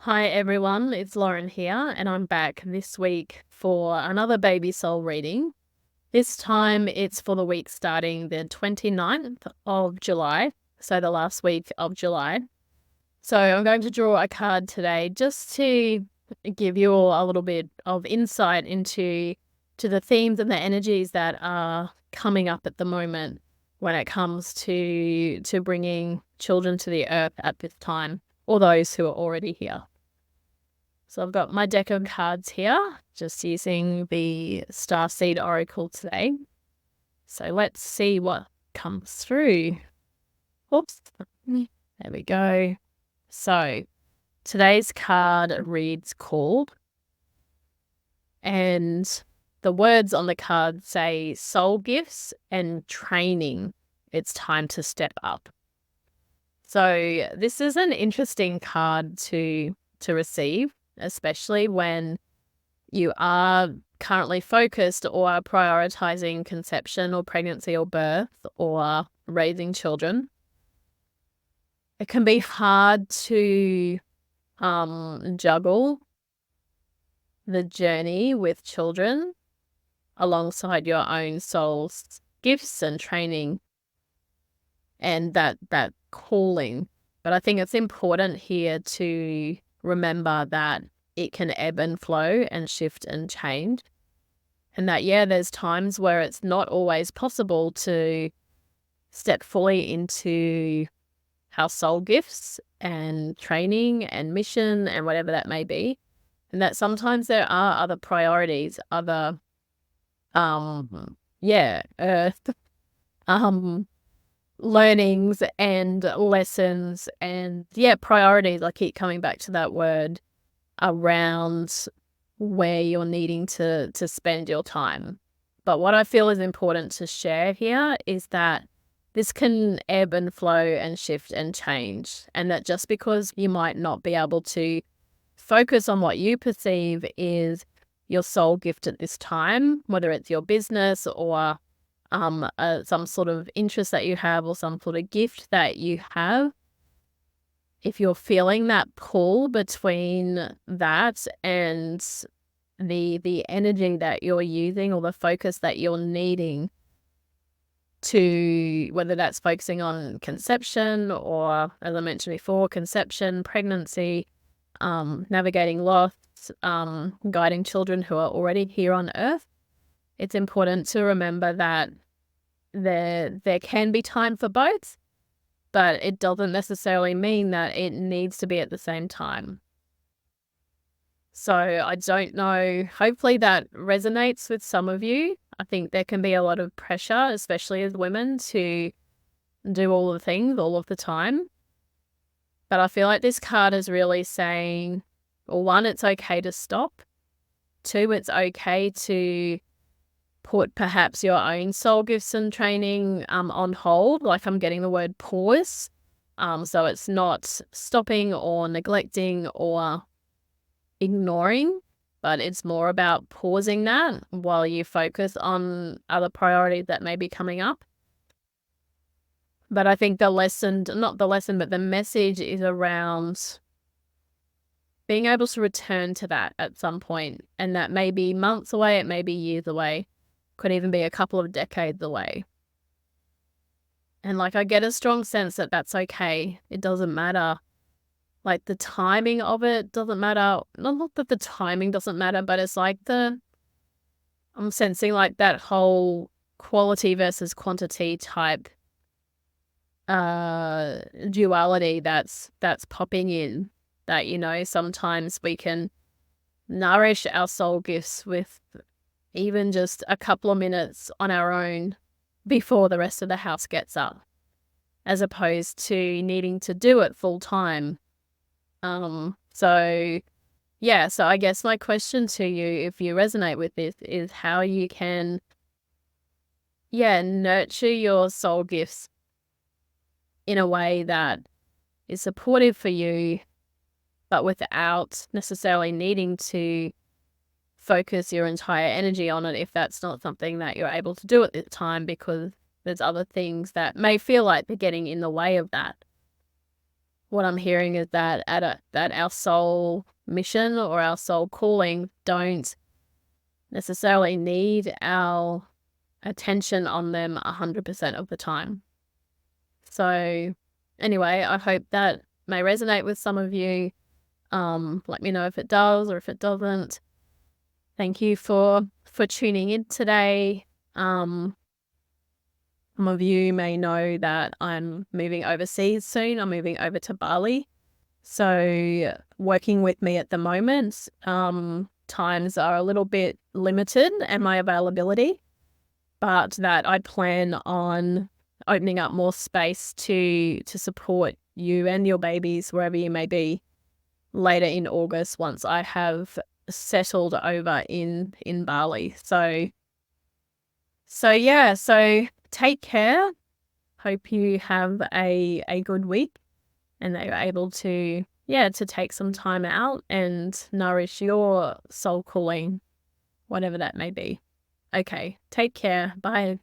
Hi everyone, it's Lauren here, and I'm back this week for another baby soul reading. This time it's for the week starting the 29th of July, so the last week of July. So I'm going to draw a card today just to give you all a little bit of insight into the themes and the energies that are coming up at the moment when it comes to bringing children to the earth at this time, or those who are already here. So I've got my deck of cards here, just using the Starseed Oracle today. So let's see what comes through. Oops. There we go. So today's card reads called, and the words on the card say soul gifts and training. It's time to step up. So this is an interesting card to receive, especially when you are currently focused or are prioritizing conception or pregnancy or birth or raising children. It can be hard to juggle the journey with children alongside your own soul's gifts and training and that calling. But I think it's important here to remember that it can ebb and flow and shift and change. And that, there's times where it's not always possible to step fully into our soul gifts and training and mission and whatever that may be. And that sometimes there are other priorities, other, earth, learnings and lessons and, priorities. I keep coming back to that word around where you're needing to spend your time. But what I feel is important to share here is that this can ebb and flow and shift and change, and that just because you might not be able to focus on what you perceive is your soul gift at this time, whether it's your business or some sort of interest that you have or some sort of gift that you have, if you're feeling that pull between that and the energy that you're using or the focus that you're needing to, whether that's focusing on conception or, as I mentioned before, conception, pregnancy, navigating loss, guiding children who are already here on earth, it's important to remember that there can be time for both, but it doesn't necessarily mean that it needs to be at the same time. So I don't know, hopefully that resonates with some of you. I think there can be a lot of pressure, especially as women, to do all the things all of the time. But I feel like this card is really saying, well, one, it's okay to stop. Two, it's okay to put perhaps your own soul gifts and training on hold. Like, I'm getting the word pause. So it's not stopping or neglecting or ignoring, but it's more about pausing that while you focus on other priorities that may be coming up. But I think the message is around being able to return to that at some point. And that may be months away, it may be years away, could even be a couple of decades away. And like, I get a strong sense that that's okay. It doesn't matter. Like, the timing of it doesn't matter. Not that the timing doesn't matter, but it's like I'm sensing like that whole quality versus quantity type duality that's popping in. That, sometimes we can nourish our soul gifts with even just a couple of minutes on our own before the rest of the house gets up, as opposed to needing to do it full time. So I guess my question to you, if you resonate with this, is how you can, nurture your soul gifts in a way that is supportive for you, but without necessarily needing to focus your entire energy on it if that's not something that you're able to do at this time, because there's other things that may feel like they're getting in the way of that. what I'm hearing is that that our soul mission or our soul calling don't necessarily need our attention on them 100% of the time. So anyway, I hope that may resonate with some of you. Let me know if it does or if it doesn't. Thank you for tuning in today. Some of you may know that I'm moving overseas soon. I'm moving over to Bali. So working with me at the moment, times are a little bit limited and my availability, but that I plan on opening up more space to support you and your babies wherever you may be later in August once I have settled over in Bali. So yeah, so take care. Hope you have a good week and that you're able to take some time out and nourish your soul calling, whatever that may be. Okay, take care. Bye.